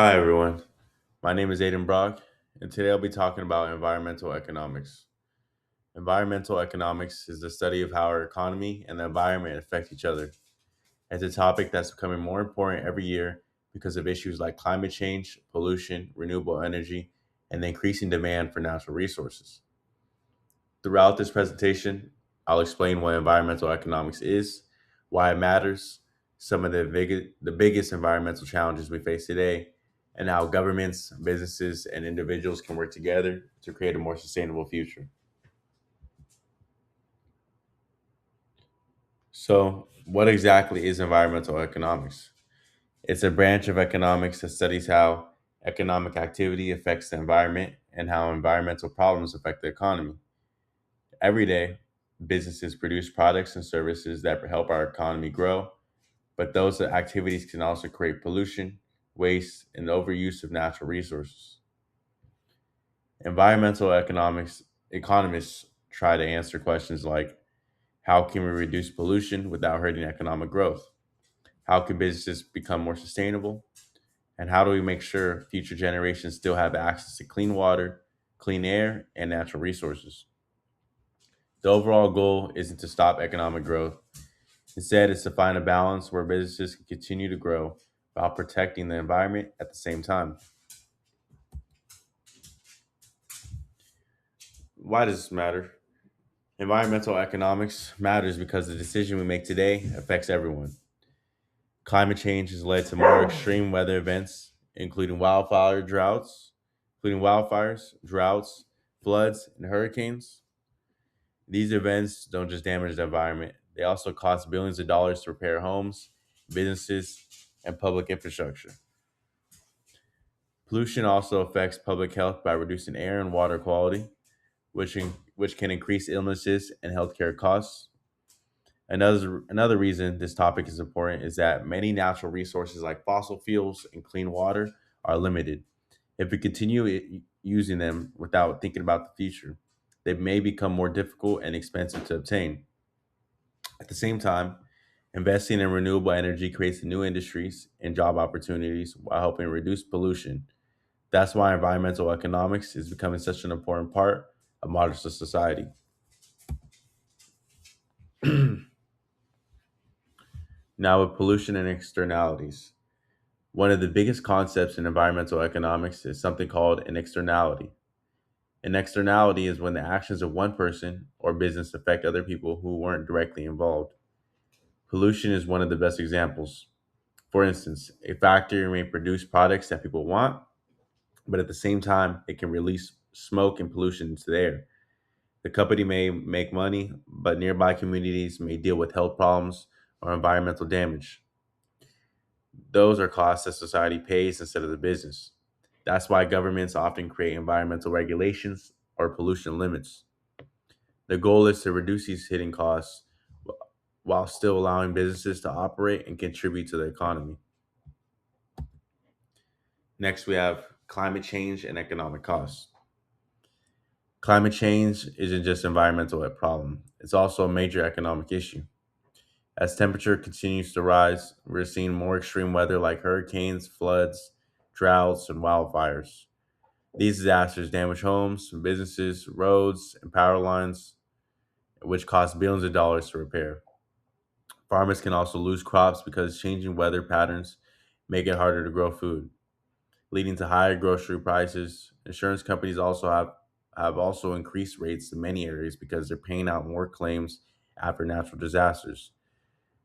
Hi, everyone. My name is Aiden Brock, and today I'll be talking about environmental economics. Environmental economics is the study of how our economy and the environment affect each other. It's a topic that's becoming more important every year because of issues like climate change, pollution, renewable energy, and the increasing demand for natural resources. Throughout this presentation, I'll explain what environmental economics is, why it matters, some of the biggest environmental challenges we face today, and how governments, businesses, and individuals can work together to create a more sustainable future. So, what exactly is environmental economics? It's a branch of economics that studies how economic activity affects the environment and how environmental problems affect the economy. Every day, businesses produce products and services that help our economy grow, but those activities can also create pollution, waste, and overuse of natural resources. Environmental economics economists try to answer questions like how can we reduce pollution without hurting economic growth? How can businesses become more sustainable? And how do we make sure future generations still have access to clean water, clean air, and natural resources? The overall goal isn't to stop economic growth. Instead, it's to find a balance where businesses can continue to grow while protecting the environment at the same time. Why does this matter? Environmental economics matters because the decision we make today affects everyone. Climate change has led to more extreme weather events, including wildfires, droughts, floods, and hurricanes. These events don't just damage the environment, they also cost billions of dollars to repair homes, businesses, and public infrastructure. Pollution also affects public health by reducing air and water quality, which can increase illnesses and healthcare costs. Another reason this topic is important is that many natural resources like fossil fuels and clean water are limited. If we continue using them without thinking about the future, they may become more difficult and expensive to obtain. At the same time, investing in renewable energy creates new industries and job opportunities while helping reduce pollution. That's why environmental economics is becoming such an important part of modern society. Now, with pollution and externalities, one of the biggest concepts in environmental economics is something called an externality. An externality is when the actions of one person or business affect other people who weren't directly involved. Pollution is one of the best examples. For instance, a factory may produce products that people want, but at the same time, it can release smoke and pollution into the air. The company may make money, but nearby communities may deal with health problems or environmental damage. Those are costs that society pays instead of the business. That's why governments often create environmental regulations or pollution limits. The goal is to reduce these hidden costs while still allowing businesses to operate and contribute to the economy. Next, we have climate change and economic costs. Climate change isn't just environmental a problem, it's also a major economic issue. As temperature continues to rise, we're seeing more extreme weather like hurricanes, floods, droughts, and wildfires. These disasters damage homes, businesses, roads, and power lines, which cost billions of dollars to repair. Farmers can also lose crops because changing weather patterns make it harder to grow food, leading to higher grocery prices. Insurance companies have also increased rates in many areas because they're paying out more claims after natural disasters.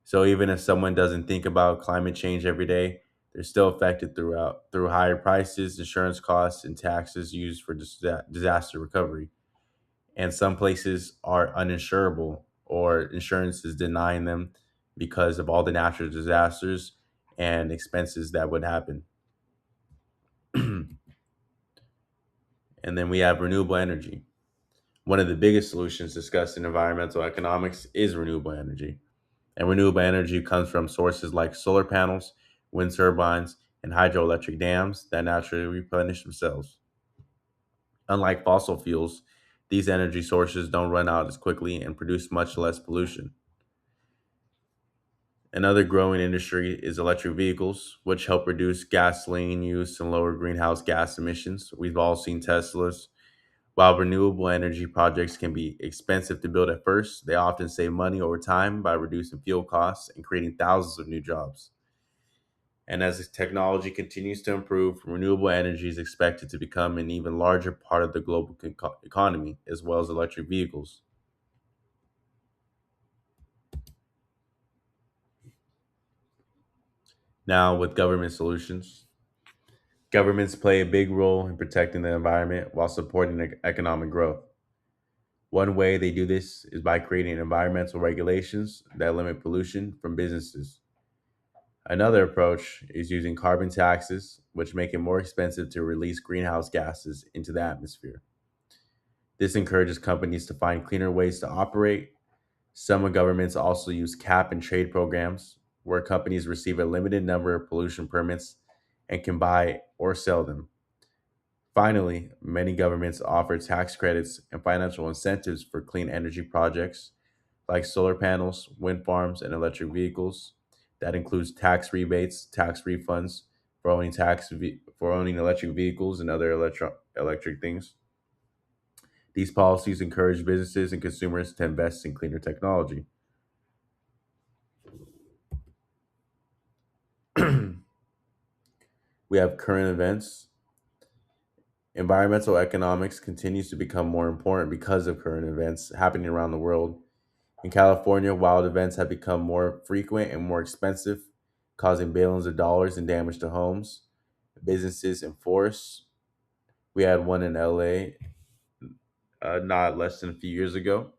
So even if someone doesn't think about climate change every day, they're still affected through higher prices, insurance costs, and taxes used for disaster recovery. And some places are uninsurable or insurance is denying them because of all the natural disasters and expenses that would happen. And then we have renewable energy. One of the biggest solutions discussed in environmental economics is renewable energy. And renewable energy comes from sources like solar panels, wind turbines, and hydroelectric dams that naturally replenish themselves. Unlike fossil fuels, these energy sources don't run out as quickly and produce much less pollution. Another growing industry is electric vehicles, which help reduce gasoline use and lower greenhouse gas emissions. We've all seen Teslas. While renewable energy projects can be expensive to build at first, they often save money over time by reducing fuel costs and creating thousands of new jobs. And as this technology continues to improve, renewable energy is expected to become an even larger part of the global economy, as well as electric vehicles. Now, with government solutions, governments play a big role in protecting the environment while supporting economic growth. One way they do this is by creating environmental regulations that limit pollution from businesses. Another approach is using carbon taxes, which make it more expensive to release greenhouse gases into the atmosphere. This encourages companies to find cleaner ways to operate. Some governments also use cap and trade programs, where companies receive a limited number of pollution permits and can buy or sell them. Finally, many governments offer tax credits and financial incentives for clean energy projects like solar panels, wind farms, and electric vehicles. That includes tax rebates, tax refunds for owning for owning electric vehicles and other electric things. These policies encourage businesses and consumers to invest in cleaner technology. We have current events. Environmental economics continues to become more important because of current events happening around the world. In California, wild events have become more frequent and more expensive, causing billions of dollars in damage to homes, businesses, and forests. We had one in LA not less than a few years ago.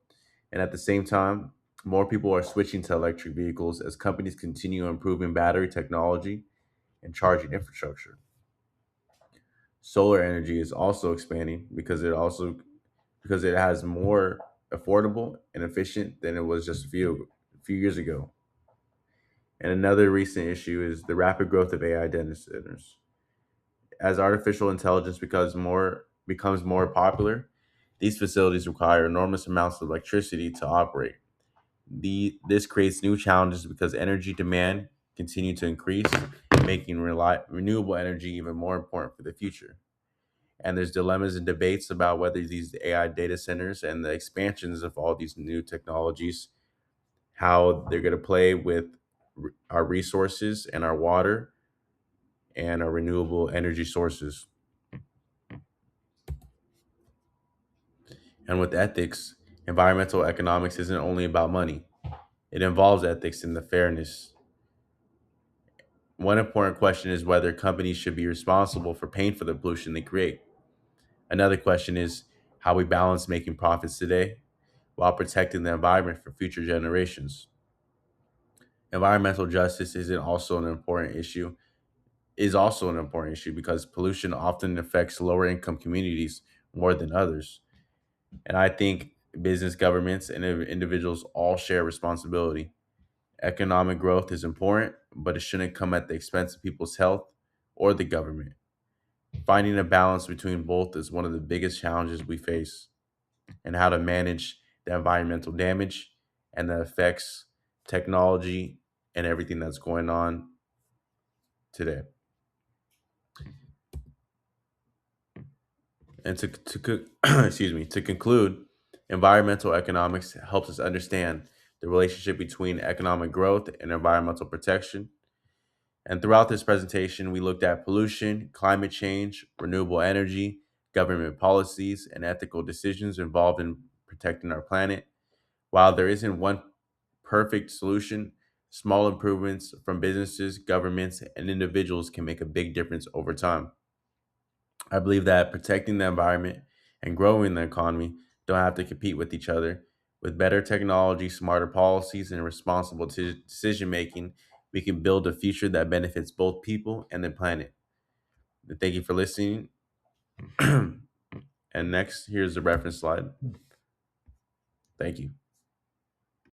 And at the same time, more people are switching to electric vehicles as companies continue improving battery technology and charging infrastructure. Solar energy is also expanding because it has more affordable and efficient than it was just a few years ago. And another recent issue is the rapid growth of AI data centers. As artificial intelligence becomes more popular, these facilities require enormous amounts of electricity to operate. This creates new challenges because energy demand continue to increase, making renewable energy even more important for the future. And there's dilemmas and debates about whether these AI data centers and the expansions of all these new technologies, how they're going to play with our resources and our water and our renewable energy sources. And with ethics, environmental economics isn't only about money. It involves ethics and the fairness. One important question is whether companies should be responsible for paying for the pollution they create. Another question is how we balance making profits today while protecting the environment for future generations. Environmental justice is also an important issue because pollution often affects lower income communities more than others. And I think business, governments, and individuals all share responsibility. Economic growth is important, but it shouldn't come at the expense of people's health or the government. Finding a balance between both is one of the biggest challenges we face, and how to manage the environmental damage and the effects, technology, and everything that's going on today. And excuse me, to conclude, environmental economics helps us understand the relationship between economic growth and environmental protection. And throughout this presentation, we looked at pollution, climate change, renewable energy, government policies, and ethical decisions involved in protecting our planet. While there isn't one perfect solution, small improvements from businesses, governments, and individuals can make a big difference over time. I believe that protecting the environment and growing the economy don't have to compete with each other. With better technology, smarter policies, and responsible decision making, we can build a future that benefits both people and the planet. Thank you for listening. And next, here's the reference slide. Thank you.